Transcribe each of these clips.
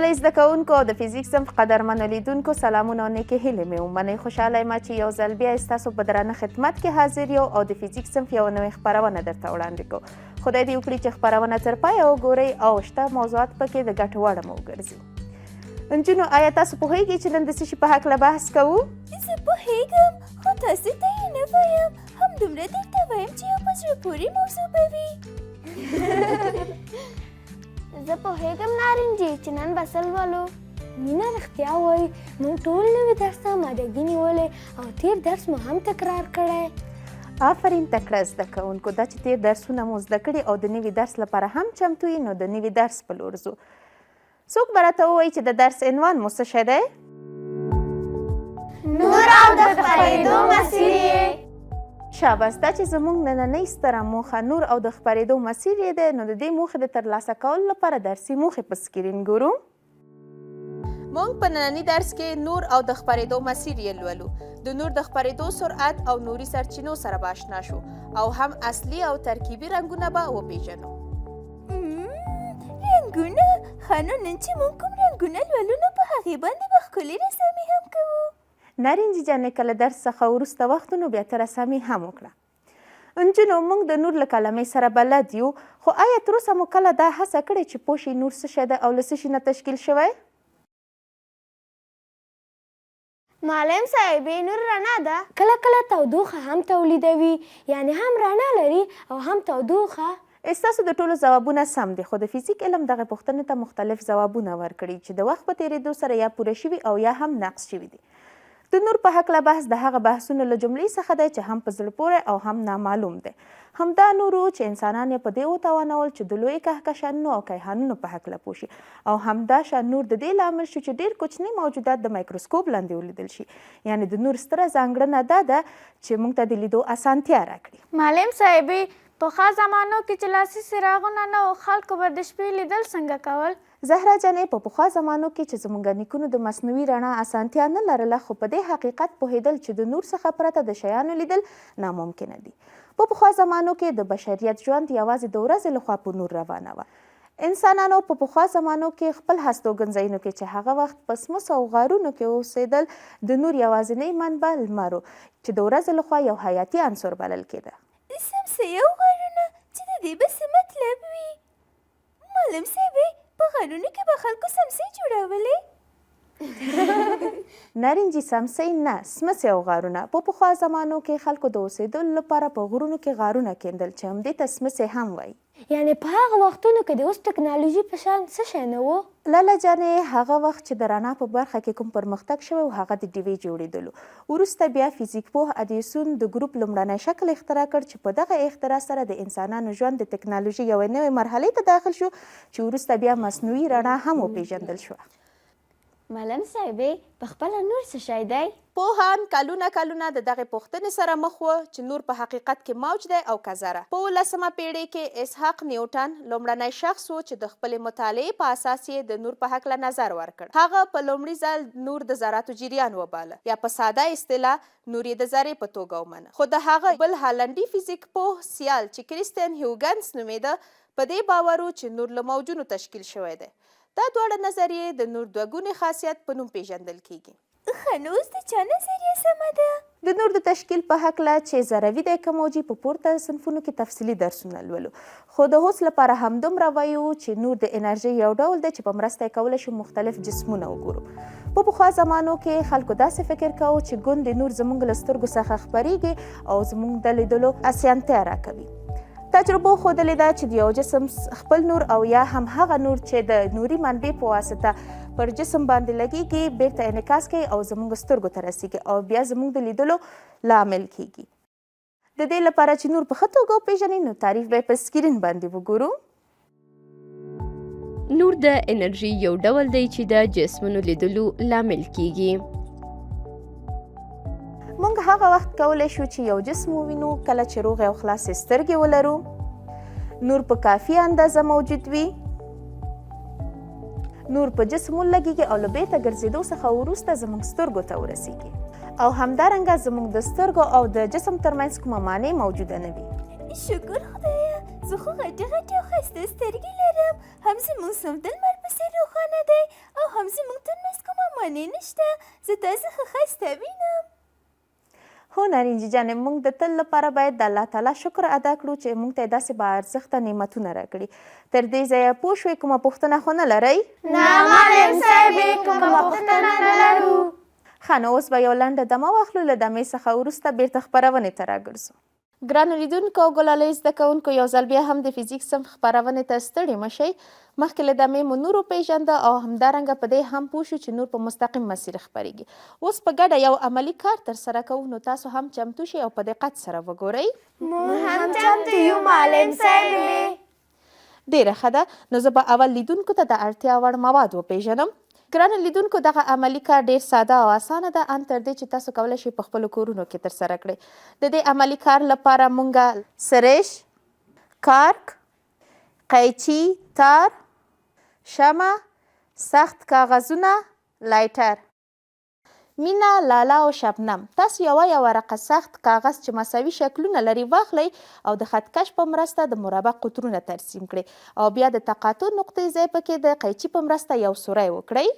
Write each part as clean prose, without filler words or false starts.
ښاغلي زده کوونکو او د فزیک صنف قدرمنو لیدونکو سلامونه او نیکې هیلې مې ومنئ. خوشحاله یم چې یو ځل بیا ستاسو په درانه خدمت کې حاضر یو او د فزیک صنف یوه نوې خپرونه درته وړاندې کوو. خدای دې وکړي چې خپرونه تر پایه وګورئ او شته موضوعات پکې د ګټو وړ مو وګرځي. نجونو آیا تاسو پوهیږئ چې نن د څه شي په هکله بحث کوو؟ زه پوهیږم خو تاسو ته یې نه وایم. همدومره درته وایم چې یو په زړه پورې موضوع به وي. زه پوهیږم نارنجي چې نن به څه لولو. مینه رښتیا وایي موږ ټول نوي درس ته امادګي نیولې او تیر درس مو هم تکرار کړی. آفرین تکړه زده کوونکو. دا چې تیر درسونه مو زده کړي او د نوي درس لپاره هم چمتو یي نو د نوي درس په لور ځو. څوک به راته ووایي چې د درس عنوان مو څه شی دی؟ نور او د خپرېدو مسیر یې. شاباس. دا چې زموږ نننۍ ستره موخه نور او د خپرېدو مسیر یې دی نو د دې موخې د ترلاسه کولو لپاره درسي موخې په سکرین ګورو. موږ په ننني درس کې نور او د خپرېدو مسیر یې لولو. د نور د خپرېدو سرعت او نوري سرچینو سره به اشنا شو او هم اصلي او ترکیبي رنګونه به وپېژنو. رنګونه؟ ښه نو نن چې موږ کوم رنګونه لولو نو په هغې باندې به ښکلې رسامي هم کوو. نارنجي جانې که له درس څخه وروسته وخت نو بیا ته رسامي هم وکړه. نجونو موږ د نور له کلمې سره بلد یو خو آیا تروسه مو کله دا هڅه کړې چې پوه شئ نور څه شی ده او له څه شي نه تشکیل شوی؟ معلم صاحبې نور رڼا ده. کله کله تودوخه هم تولیدوي یعنی هم رڼا لري او هم تودوخه. ستاسو د ټولو ځوابونه سم دي خو د فزیک علم دغه پوښتنې ته مختلف ځوابونه ورکړي چې د وخت په تېرېدو سره یا پوره شوي او یا هم نقص شوي دي. د نور په هکله بحث د هغه بحثونو له جملې څخه دی چې هم په زړه پورې او هم نامعلوم دی. همدا نور و چې انسانان یې په دې وتوانول چې د لویو کهکشانونو او کیهانونو په هکله پوه شي او همدا شان نور د دې لامل شو چې ډېر کوچني موجودات د مایکروسکوپ لاندې ولیدل شي. یعنې د نور ستره ځانګړنه دا ده چې موږ ته د لیدو اسانتیا راکړي. معلم صاحبې پخوا زمانو کې چې لاسي څراغونه نه و خلکو به د شپې لیدل څنګه کول؟ زهرا جانې په پخوا زمانو کې چې زموږ نیکونو د مصنوعي رڼا اسانتیا نه لرله خو په دې حقیقت پوهېدل چې د نور څخه پرته د شیانو لیدل ناممکنه دي. په پخوا زمانو کې د بشریت ژوند یوازې د ورځې لخوا په نور روانه وه. انسانانو په پخوا زمانو کې خپل هستوګن ځایونو کې چې هغه وخت په سمڅو او غارونو کې اوسېدل د نور یوازینۍ منبع لمر و چې د ورځې لخوا یو حیاتي عنصر بلل کېده. سمڅې او غارونه چې د دې به څه مطلب وي؟ معلم صاحبې په غارونو کې به خلکو سمڅې جوړولې؟ نارنجي سمڅې نه سمڅې او غارونه. په پخوا زمانو کې خلکو د اوسېدلو لپاره په غرونو کې غارونه کیندل چې همدې ته سمڅې هم وایي. یعنی په هغه وختونو کې د اوس ټکنالوژي په شان څه شی نه و؟ لاله جانې هغه وخت چې د رڼا په برخه کې کوم پرمختګ شوی و هغه د ډیوې جوړېدلو. وروسته بیا فزیک پوه ادیسون د ګروپ لومړنی شکل اختراع کړ چې په دغه اختراع سره د انسانانو ژوند د ټکنالوژي یوې نوې مرحلې ته داخل شو چې وروسته بیا مصنوعي رڼا هم وپېژندل شوه. معلم صاحبې په خپله نور څه شی دی؟ پوهان کلونه د دغې پوښتنې سره مخ وه چې نور په حقیقت کې موج دی او که ذره. په 19مه پېړۍ کې اسحاق نیوټن لومړنی شخص و چې د خپلې مطالعې په اساس یې د نور په هکله نظر ورکړ. هغه په لومړي ځل نور د ذراتو جریان وباله یا په ساده اصطلاح نور یې د ذرې په توګه ومنه. خو د هغه بل هالنډي فزیک پوه سیال چې کریستین هیوګنس نومېده په دې باور و چې نور له موجونو تشکیل شوی دی. دا دواړه نظریې د نور دوه ګونې خاصیت په نوم پیژندل کیږي. ښه نو اوس د چا نظریه سمه ده؟ د نور د تشکیل په هکله چې ذروي دی که موجي په پورته صنفونو کې تفصیلي درسونه لولو خو د اوس لپاره همدومره وایو چې نور د انرژۍ یو ډول دی چې په مرسته یې کولی شو مختلف جسمونه وګورو. په پخوا زمانو کې خلکو داسې فکر کوو چې ګوند د نور زموږ له سترګو څخه خپریږي او زموږ د لیدلو اسانتیا راکوي. تجربو ښودلې ده چې د یو جسم خپل نور او یا هم هغه نور چې د نوري منبع په واسطه پر جسم باندې لګیږي بیرته انعکاس کوي او زموږ سترګو ته رسیږي او بیا زموږ د لیدلو لامل کیږي. د دې لپاره چې نور په ښه توګه وپېژنئ نو تعریف به یې په سکرین باندې وګورو. نور د انرژي یو ډول دی چې د جسمونو لیدلو لامل کیږي. موږ هغه وخت کولی شو چې یو جسم ووینو کله چې روغې او خلاصې سترګې ولرو، نور په کافي اندازه موجود وي، نور په جسم ولګیږي او له بیرته ګرځېدو څخه وروسته زموږ سترګو ته ورسیږي او همدارنګه زموږ د سترګو او د جسم ترمنځ کومه مانع موجوده نه وي. شکر خدایه زه خو غټې غټې او ښایسته سترګې لرم، هم زموږ صنف د لمر په څېر روښانه دی او هم زموږ تر منځ کومه مانع نشته. زه تاسې ښه ښایسته وینم. هو نارنجي جانې، موږ د تل لپاره باید د الله تعالی شکر ادا کړو چې موږ ته یې داسې با ارزښته نعمتونه راکړي. تر دې ځایه پوه شوې، کومه پوښتنه خو نه لرئ؟ نه معلم صاحبې، کومه پوښتنه نه لرو. ښه، نو اوس به یو لنډه دمه واخلو، له دمې څخه وروسته بیرته خپرونې ته راګرځو. ګرانو لیدونکو او ګلالیو زده کوونکو، یو ځل بیا هم د فزیک صنف خپرونې ته ستړي مه شئ. مخکې له دمې مو نور وپېژانده او همدارنګه په دې هم پوه شو چې نور په مستقیم مسیر خپرېږي. اوس په ګډه یو عملي کار ترسره کوو، نو تاسو هم چمتو شئ او په دقت سره وګورئ. موږ هم چمتو یو معلم صاحبې. ډېره ښه ده، نو زه به اول لیدونکو ته د اړتیا وړ مواد وپېژنم. ګرانو لیدونکو، دغه عملي کار ډېر ساده او اسانه ده، ان تر دې چې تاسو کولی شئ په خپلو کورونو کې ترسره کړئ. د دې عملي کار لپاره مونږ سرش، کارک، قیچي، تار، شمع، سخت کاغذونه، لایټر، مینا، لاله او شبنم. تاسو یوه ورقه سخت کاغذ چې مساوي شکلونه لري واخلئ او د خطکش په مرسته د مربع قطرونه ترسیم کړئ او بیا د تقاطع نقطې ځای پکې د قیچي په مرسته یو سوری وکړئ.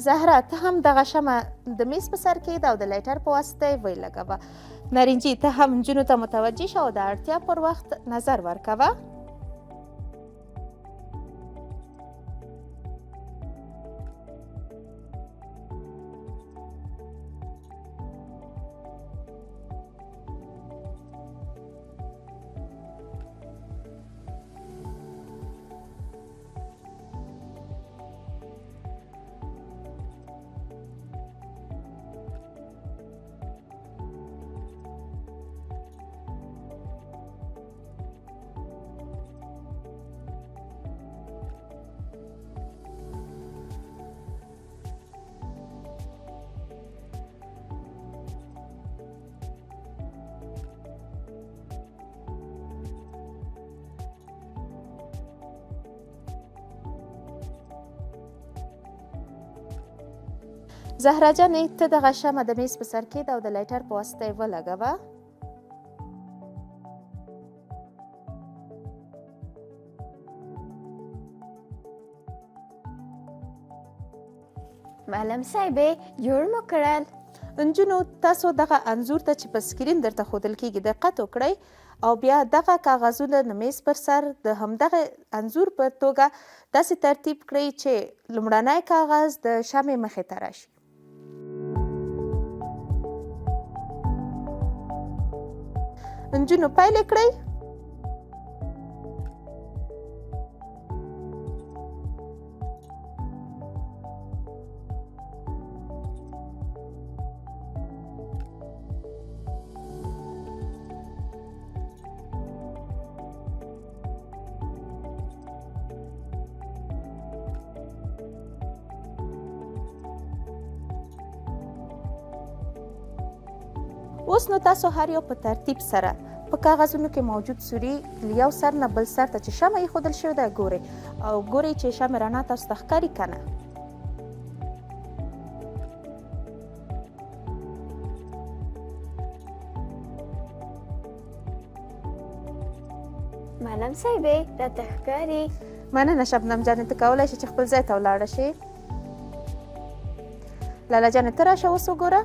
زهره، ته هم دغه شمع د میز په سر کېږده او د لایټر په واسطه یې ویلګوه. نارنجي، ته هم نجونو ته متوجه شه او د اړتیا پر وخت نظر ورکوه. زهره جانې، ته دغه شمع د میز په سر کېږده او د لایټر په واسطه یې ولګوه. معلم صاحبې، جوړ مو کړل. نجونو، تاسو دغه انځور ته چې په سکرین درته ښودل کېږي دقت وکړئ او بیا دغه کاغذونه د میز پر سر د همدغه انځور په توګه داسې ترتیب کړئ چې لومړنی کاغذ د شمعې مخې ته راشي. نجونو، پیل کړئ. اوس نو تاسو هر یو په ترتیب سره په کاغذونو کې موجود سوري له یو سر نه بل سر ته چې شمع ایښودل شوې ده ګورئ او ګورئ چې شمع رڼا تاسو ته ښکاري که نه. معلم صاحبې، راته ښکاري. مننه شبنم جانې، ته کولی شې چې خپل ځای ته ولاړه شې. لاله جانې، ته راشه اوس وګوره.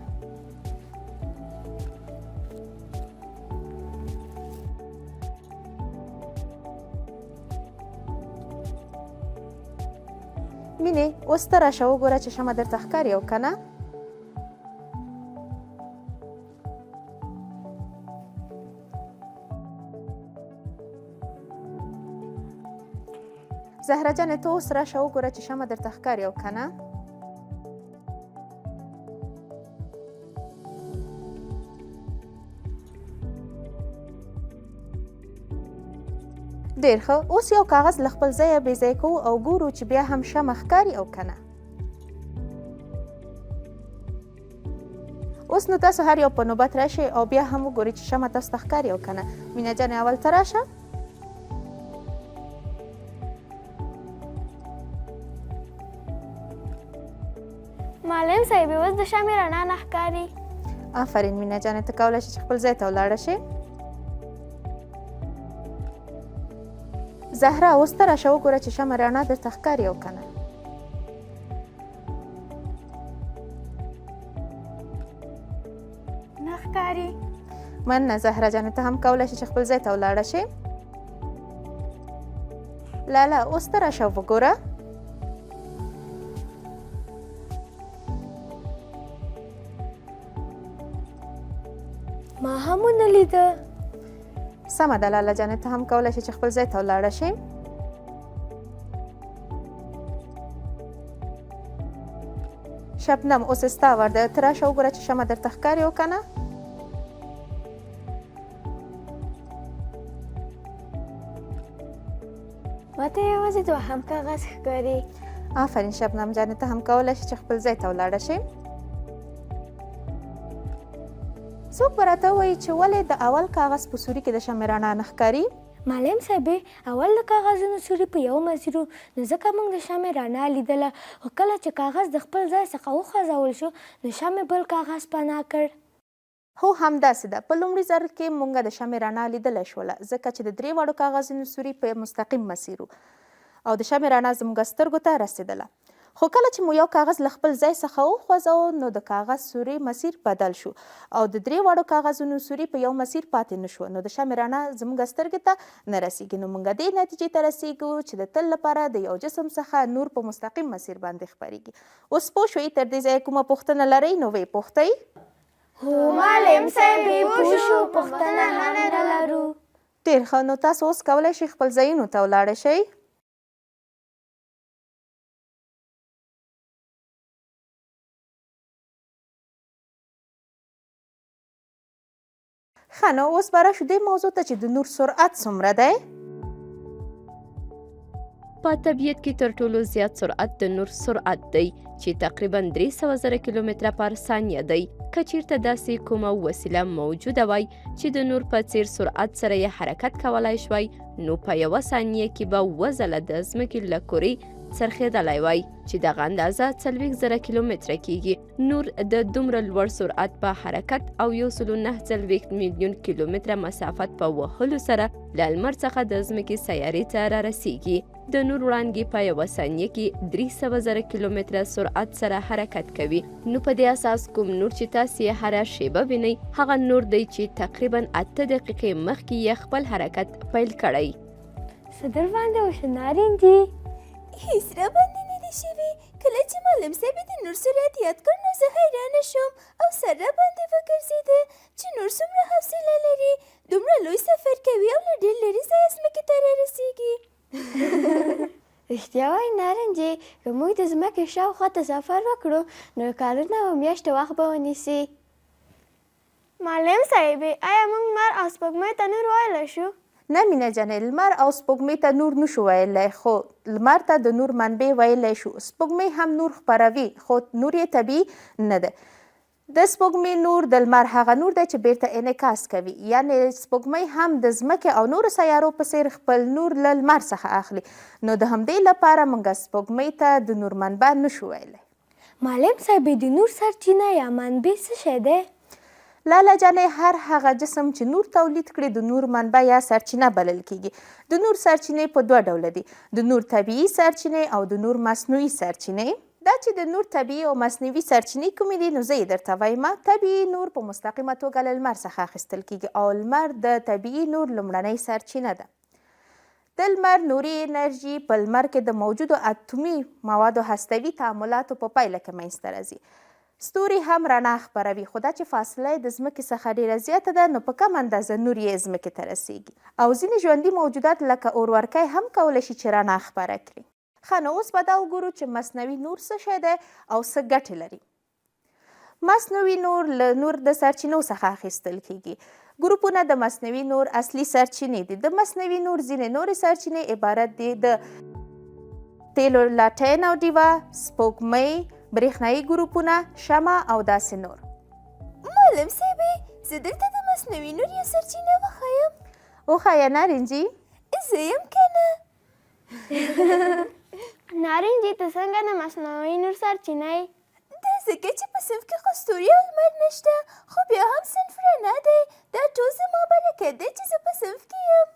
مینې، اوس ته راشه وګوره چې شمع درته ښکاري او که نه. زهره جانې، ته اوس راشه وګوره چې شمع درته ښکاري او که نه. ډېر ښه، اوس یو کاغذ له خپل ځایه بې ځای کوو او ګورو چې بیا هم شمع ښکاري او که نه. اوس نو تاسو هر یو په نوبت راشئ او بیا هم وګورئ چې شمع تاسو ته ښکاري او که نه. مینه جانې، اول ته راشه. معلم صاحب اوس د شمع رڼا نه ښکاري. آفرین مینه جانې، ته کولی شې چې خپل ځای ته ولاړه شې. زهره اوس ته راشه وګوره چې شمع رڼا درته ښکاري او که نه. نه ښکاري. مننه زهره جانې، ته هم کولی شې چې خپل ځای ته ولاړه شې. لاله اوس ته راشه وګوره. ما هم ونه لیده. سمه ده لاله جانې، ته هم کولی شې چې خپل ځای ته ولاړه شې. شبنم اوس ستا وار ده، ته راشه وګوره چې شمع درته ښکاري او که نه. ماته یوازې دوهم کاغذ ښکاري. آفرین شبنم جانې، ته هم کولی شې چې خپل ځای ته ولاړه شې. څوک به راته ووایي چې ولې د اول کاغذ په سوري کې د شمع رڼا نه ښکاري؟ معلم صاحب اول د کاغذونو سوري په یو مسیر و، نو ځکه موږ د شمع رڼا لیدله، خو کله چې کاغذ د خپل ځای څخه وخوځول شو نو شمع بل کاغذ پناه کړ. هو همداسې ده. په لومړي ځل کې موږ د شمع رڼا لیدلی شوله، ځکه چې د درې واړو کاغذونو سوري په مستقیم مسیر و او د شمع رڼا زموږ سترګو ته رسېدله. خو کله چې مو یو کاغذ له خپل ځای څخه وخوځاوه نو د کاغذ سوري مسیر بدل شو او د درې واړو کاغذونو سوري په یو مسیر پاتې نه شو، نو د شمع رڼا زموږ سترګې ته نه رسیږي. نو موږ دې نتیجې ته رسیږو چې د تل لپاره د یو جسم څخه نور په مستقیم مسیر باندې خپریږي. اوس پوه شوئ؟ تر دې ځایه کومه پوښتنه لرئ نو ویې پوښتئ. هو معلم صاحب پوه شو، پوښتنه هم نه لرو. ډېر ښه، نو تاسو اوس کولی شئ خپل ځایونو ته ولاړه شئ. ښه نو اوس به راشو دې موضوع ته چې د نور سرعت څومره دی. په طبیعت کې تر ټولو زیات سرعت د نور سرعت دی چې تقریبا 300,000 کیلومتره پر ثانیه دی. که چیرته داسې کومه وسیله موجوده وای چې د نور په څیر سرعت سره یې حرکت کولای شوای نو په یوه ثانیه کې به 2 ځله د ځمکې له کرې څرخېدلی وای چې دغه اندازه 40,000 کیلومتره کیږي. نور د دومره لوړ سرعت په حرکت او 1.9 میلیون کیلومتره مسافت په وهلو سره له لمر څخه د ځمکې سیارې ته را رسیږي. د نور وړانګې په یوه ثانیه کې 300,000 کیلومتره سرعت سره حرکت کوي. نو په دې اساس کوم نور چې تاسې یې هره شیبه وینئ هغه نور دی چې تقریبا 8 دقیقې مخکې یې خپل حرکت پیل کړی. څه در باندې وشو نارنجي؟ هیڅ را باندې نه دي شوي. کله چې معلم صاحب د نور سرعت یاد کړ نو زه حیرانه شوم او سر را باندې وګرځېده چې نور څومره حوصله لري، دومره لوی سفر کوي او له ډېر لرې ځایه ځمکې ته رارسېږي. رښتیا وایي نارنجي، که موږ د ځمکې شاوخوا ته سفر وکړو نو کلونه او میاشتې وخت به ونیسي. معلم صاحب آیا موږ لمر او سپوږمۍ ته نور ویلی شو؟ نه مینه جانې، لمر او سپوږمۍ ته نور نشو ویلی، خو لمر ته د نور منبع ویلی شو. سپوږمۍ هم نور خپروي خو نور یې طبیعي نه ده. د سپوږمۍ نور د لمر هغه نور دی چې بیرته انعکاس کوي، یعنې سپوږمۍ هم د ځمکې او نورو سیارو په څیر خپل نور له لمر څخه اخلي. نو د همدې لپاره موږ سپوږمۍ ته د نور منبع نشو ویلی. معلم صاحب د نور سرچینه یا منبع څه شی دی؟ لاله جانې، هر هغه جسم چې نور تولید کړي د نور منبع یا سرچینه بلل کیږي. د نور سرچینې په 2 ډوله دي، د نور طبیعي سرچینې او د نور مصنوعي سرچینې. دا چې د نور طبیعي او مصنوعي سرچینې کومې دي نو زه یې درته وایم. طبیعي نور په مستقیمه توګه له لمر څخه اخیستل کیږي او لمر د طبیعي نور لومړنۍ سرچینه ده. د لمر نوري انرژي په لمر کې د موجودو اتومي موادو هستوي تعاملاتو په پایله کې منځته راځي. ستوري هم رڼا خپروي، خو دا چې فاصله یې د ځمکې څخه ډېره زیاته ده نو په کم اندازه نور یې ځمکې ته رسیږي. او ځینې ژوندي موجودات لکه اورورکی هم کولی شي چې رڼا خپره کړي. ښه نو اوس به دا وګورو چې مصنوعي نور څه شی دی او څه ګټې لري. مصنوعي نور له نور د سرچینو څخه اخیستل کیږي. ګروپونه د مصنوعي نور اصلي سرچینې دي. د مصنوعي نور ځینې نورې سرچینې عبارت دي د تیلو، لاټین او ډیوه، سپوږمۍ، برېښنایي ګروپونه، شمع او داسې نور. معلم صاحب زه دلته د مصنوعي نور یو سرچینه وښیم. وښایه نارنجي. زه یم که نه؟ نارنجي ته څنګه د مصنوعي نور سرچینه یې؟ دا ځکه چې په صنف کې خو ستوري او لمر نشته، خو بیا هم صنف رڼا دی. دا ټول زما برکت دی چې زه په صنف کې یم.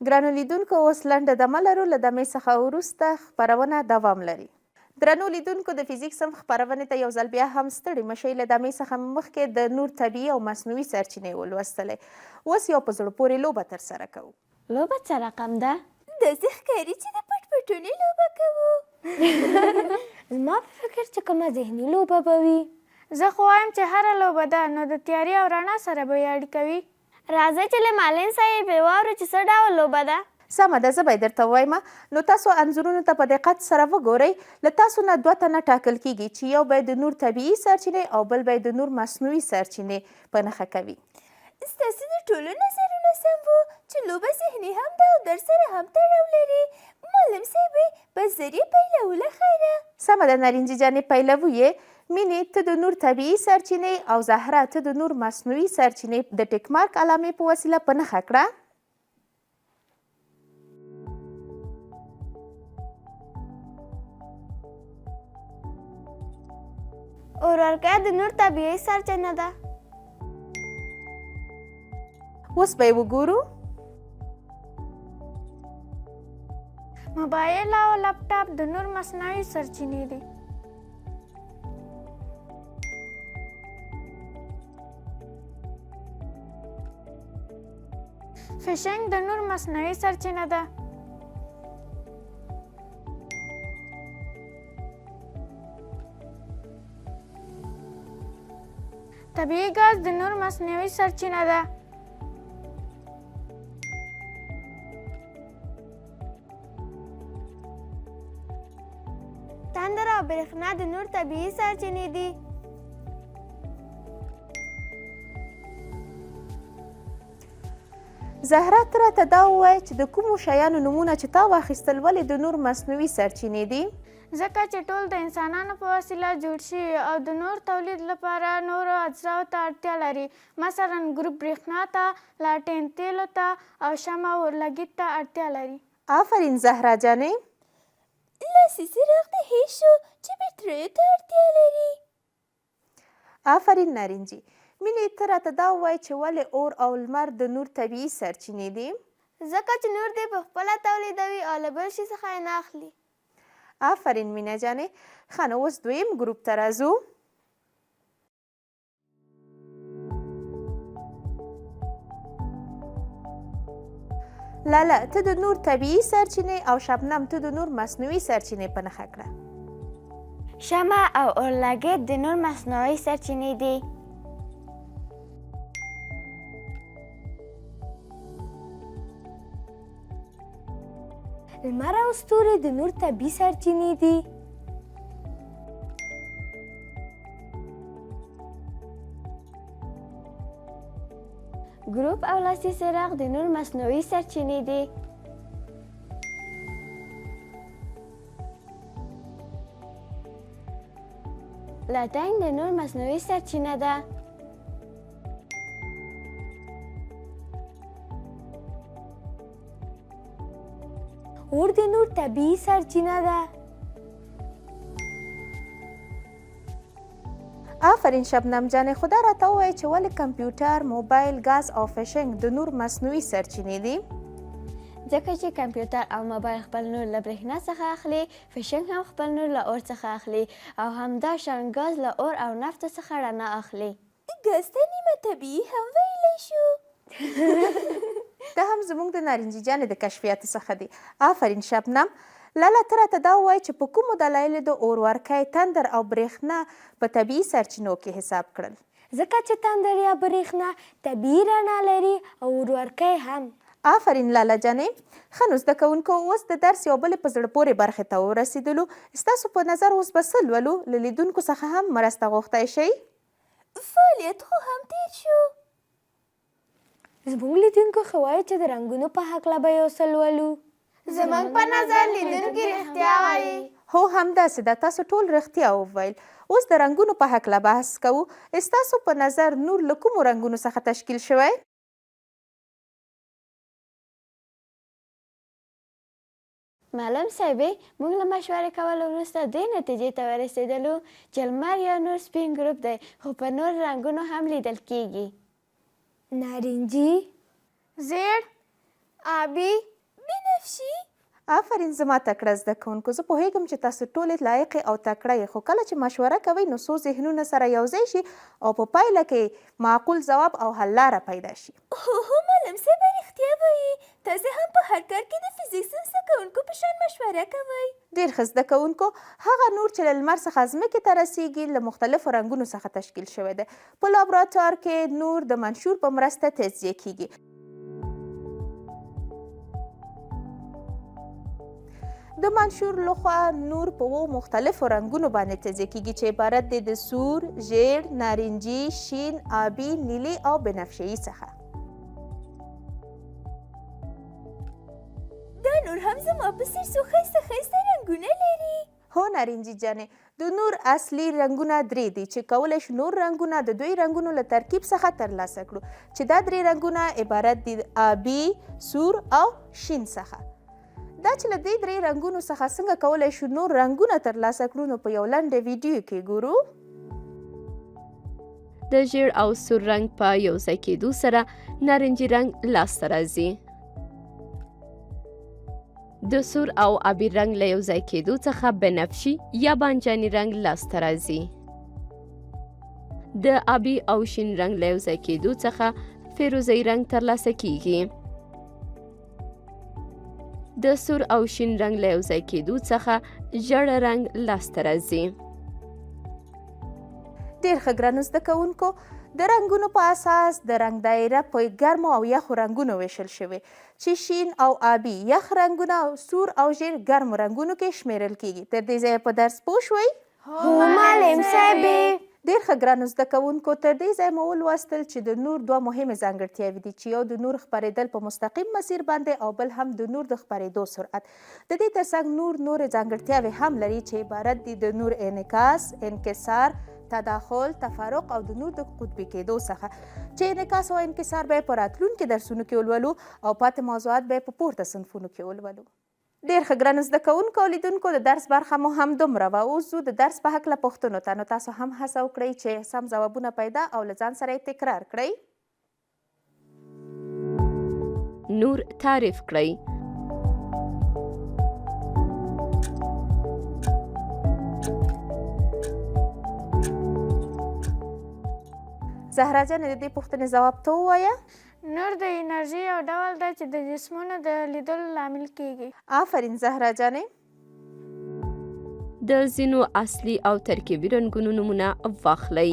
ګرانو لیدونکو، اوس لنډه دمه لرو. له دمې څخه وروسته خپرونه دوام لري. درنو لیدونکو، د فزیک صنف خپرونې ته یو ځل بیا هم ستړي مشئ. له دمې څخه مخکې د نور طبیعي او مصنوعي سرچینې ولوستلی. اوس یو په زړه پورې لوبه ترسره کوو. لوبه څه رقم ده؟ داسې ښکاري چې د پټ پټونې لوبه کوو. زما په فکر چې کومه ذهني لوبه به وي. زه خو وایم چې هره لوبه ده نو د تیاري او رڼا سره به یې اړیکه وي. راځئ چې له معلم صاحب یې واورو چې څه ډول لوبه ده. سمه ده، زه به یې درته ووایم. نو تاسو انځورونو ته په دقت سره وګورئ. له تاسو نه 2 تنه ټاکل کیږي چې یو به د نور طبیعي سرچینې او بل به د نور مصنوعي سرچینې په نښه کوي. ستاسو د ټولو نظرونه سم وو چې لوبه ذهني هم ده او در سره هم تړاو لري. معلم صاحبې بس زر یې پیلوله خیره. سمه ده نارنجي جانې، پیلوو یې. مینې ته د نور طبیعي سرچینې او زهره ته د نور مصنوعي سرچینې د ټیک مارک علامې په وسیله په نښه کړه. اورورکه د نور طبیعي سرچینه ده. اوس به یې وګورو. موبایل او لپټاپ د نور مصنوعي سرچینې دي. فشنګ د نور مصنوعي سرچینه ده. طبیعي ګاز د نور مصنوعي سرچینه ده. تندر او برېښنا د نور طبیعي سرچینې دي. زهره ته راته دا ووایه چې د کومو شیانو نومونه چې تا واخیستل ولې د نور مصنوعي سرچینې دي؟ ځکه چې ټول د انسانانو په وسیله جوړ شوي او د نور تولید لپاره نورو اجزاو ته اړتیا لري. مثلا ګروپ برېښنا ته، لاټین تیلو ته او شمع اورلګیت ته اړتیا لري. آفرین زهره جانې. لاسي څراغ د هیښو چې بټریو ته اړتیا لري. آفرین نارنجي. مینې ته راته دا ووایه چې ولې اور او لمر د نور طبیعي سرچینې دي؟ ځکه چې نور دې په خپله تولیدوي او له بل شي څخه یې نه اخلي. آفرین مینه جانې. ښه نو اوس دویم ګروپ ته راځو. لاله ته د نور طبیعي سرچینې او شبنم ته د نور مصنوعي سرچینې په نښه کړه. شمع او اورلګیت د نور مصنوعي سرچینې دي. لمر او ستوري د نور طبیعي سرچینې دي. ګروپ او لاسي څراغ د نور مصنوعي سرچینې دي. لاټین د نور مصنوعي سرچینه ده. اور د نور طبیعي سرچینه ده. آفرین شبنم جانې. خدا راته ووایه چې ولې کمپیوټر، موبایل، ګاز او فشنګ د نور مصنوعي سرچینې دي؟ ځکه چې کمپیوټر او موبایل خپل نور له برېښنا څخه اخلي، فشنګ هم خپل نور له اور څخه اخلي او همداشان ګاز له اور او نفتو څخه رڼا اخلي. ګاز ته نیمه طبیعي هم ویلی شو. دا هم زموږ د نارنجي جانې د کشفیاتو څخه دي. آفرین شبنم. لاله ته راته دا ووایه چې په کومو دلایلو د اورورکی، تندر او برېښنا په طبیعي سرچینو کې حساب کړل؟ ځکه چې تندر یا برېښنا طبیعي رڼا لري او اورورکی هم. آفرین لاله جانې. ښه نو زده کوونکو، اوس د درس یو بلې په زړه پورې برخې ته ورسېدلو. ستاسو په نظر اوس به څه لولو؟ له لیدونکو څخه هم مرسته غوښتی شئ. فعالیت خو هم تیر شو. زموږ لیدونکو ښه وایي چې د رنګونو په هکله به یو څه لولو. زموږ په نظر لیدونکي رښتیا وایي. هو همداسې ده، تاسو ټول رښتیا وویل. اوس د رنګونو په هکله بحث کوو. ستاسو په نظر نور له کومو رنګونو څخه تشکیل شوی؟ معلم صاحبې موږ له مشورې کولو وروسته دې نتیجې ته ورسېدلو چې لمر یو نور سپین ګروپ دی خو په نور رنګونو هم لیدل کیږي. نارنجي، زیړ، آبي، بنفشي. آفرین زما تکړه زده کوونکو. زه پوهیږم چې تاسو ټولې لایقې او تکړه یې، خو کله چې مشوره کوئ نو څو ذهنونه سره یوځای شي او په پایله کې معقول ځواب او حل لاره پیدا شي. هو معلم صاحب رښتیا وایي، تاسې هم په هر کار کې د فزیکس زده کوونکو په شان مشوره کوئ. ډېر ښه زده کوونکو. هغه نور چې له لمر څخه ځمکې ته رسیږي له مختلفو رنګونو څخه تشکیل شوی دی. په لابراتوار کې نور د منشور په مرسته تجزیه کیږي. د منشور لخوا نور په مختلفو رنګونو باندې تجزیه کیږي چې عبارت دی د سور، ژیړ، نارنجي، شین، آبي، نیلي او بنفشه‌ایي څخه. دا نور هم زما په څېر څو ښایسته رنګونه لري. هو نارنجي جانې، د نور اصلي رنګونه درې دي چې کولی شو نور رنګونه د دوی رنګونو له ترکیب څخه ترلاسه کړو چې دا درې رنګونه عبارت دي د آبي، سور او شین څخه. دا چې له دې درې رنګونو څخه څنګه کولی شو نور رنګونه ترلاسه کړو نو په یو لنډه ویډیو کې ګورو. د ژیړ او سور رنګ په یوځای کېدو سره نارنجي رنګ لاسته راځي. د سور او آبي رنګ له یوځای کېدو څخه بنفشي یا بانجاني رنګ لاسته راځي. د آبي او شین رنګ له یوځای کېدو څخه فیروزه‌ایي رنګ ترلاسه کیږي. د سور او شین رنګ له یوځای کېدو څخه ژړ رنګ لاسته راځي. ډېر ښه ګرانو زده کوونکو. د رنګونو په اساس د رنګ دایره په ګرمو او یخو رنګونو ویشل شوې چې شین او آبي یخ رنګونه او سور او ژیړ ګرمو رنګونو کې شمیرل کیږي. تر دې ځایه په درس پوه شوئ؟ هو معلم صاحبې. ډېر ښه ګرانو زده کوونکو. تر دې ځایه مو ولوستل چې د نور دوه مهمې ځانګړتیاوې دي چې یو د نور خپرېدل په مستقیم مسیر باندې او بل هم د نور د خپرېدو سرعت. د دې ترڅنګ نور نورې ځانګړتیاوې هم لري چې عبارت دي د نور انعکاس، انکسار، تداخل، تفرق او د نور د قطبي کېدو څخه چې انعکاس او انکسار به یې په راتلونکي درسونو کې ولولو او پاتې موضوعات به یې په پورته صنفونو کې ولولو. ډېر ښه ګرانو زده کوونکو او لیدونکو، د درس برخه مو هم دومره وه. اوس ځو د درس په هکله پوښتنو ته. نو تاسو هم هڅه وکړئ چې سم ځوابونه پیدا او له ځان سره یې تکرار کړئ. نور تعریف کړئ. زهرا جانې د دې پوښتنې ځواب ته ووایه. نور د انرژي یو ډول دی چې د جسمونو د لیدلو لامل کیږي. آفرین زهرا جانې. د ځینو اصلي او ترکیبي رنګونو نومونه واخلئ.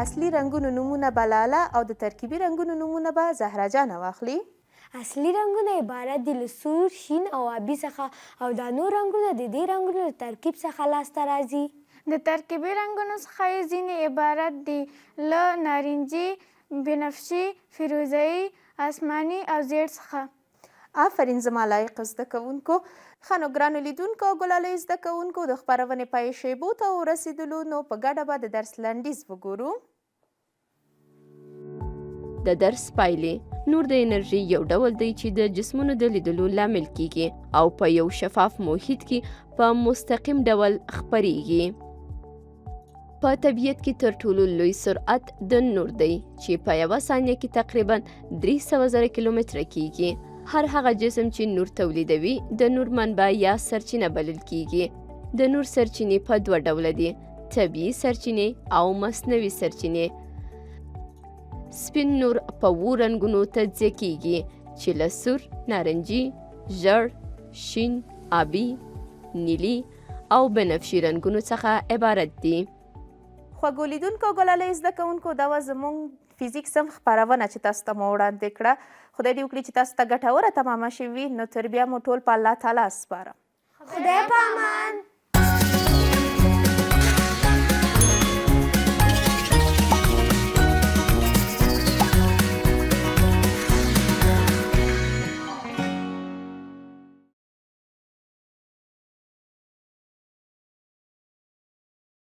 اصلي رنګونو نومونه به لاله او د ترکیبي رنګونو نومونه به زهرا جانه واخلي. اصلي رنګونه عبارت دي له سور، شین او آبي څخه او دا نور رنګونه د دې رنګونو له ترکیب څخه لاسته راځي. د ترکیبي رنګونو څخه یې ځینې عبارت دي له نارنجي، بنفشي، فیروزه‌ایي، آسماني او زیړ څخه. آفرین زما لایق زده کوونکو. ښه نو ګرانو لیدونکو او ګلالیو زده کوونکو، د خپرونې پای شیبو ته ورسېدلو نو په ګډه به د درس لنډیز وګورو. د درس پایلې. نور د انرژي یو ډول دی چې د جسمونو د لیدلو لامل کیږي او په یو شفاف محیط کې په مستقیم ډول خپریږي. په طبیعت کې تر ټولو لوی سرعت د نور دی چې په یوه ثانیه کې تقریبا 300,000 کیلومتره کیږي. هر هغه جسم چې نور تولیدوي د نور منبع یا سرچینه بلل کیږي. د نور سرچینې په دوه ډوله دي: طبیعي سرچینې او مصنوعي سرچینې. سپین نور په 7 رنګونو تجزیه کیږي چې له سور، نارنجي، ژړ، شین، آبي، نیلي او بنفشي رنګونو څخه عبارت دي. خوږو لیدونکو او ګلالیو زده کوونکو، دا وه زموږ فزیکس صنف خپرونه چې تاسو ته مو وړاندې کړه. خدای دې وکړي چې تاسو ته ګټوره تمامه شوي. نو تر بیا مو ټول په الله تعالی سپارم. خدای په امان.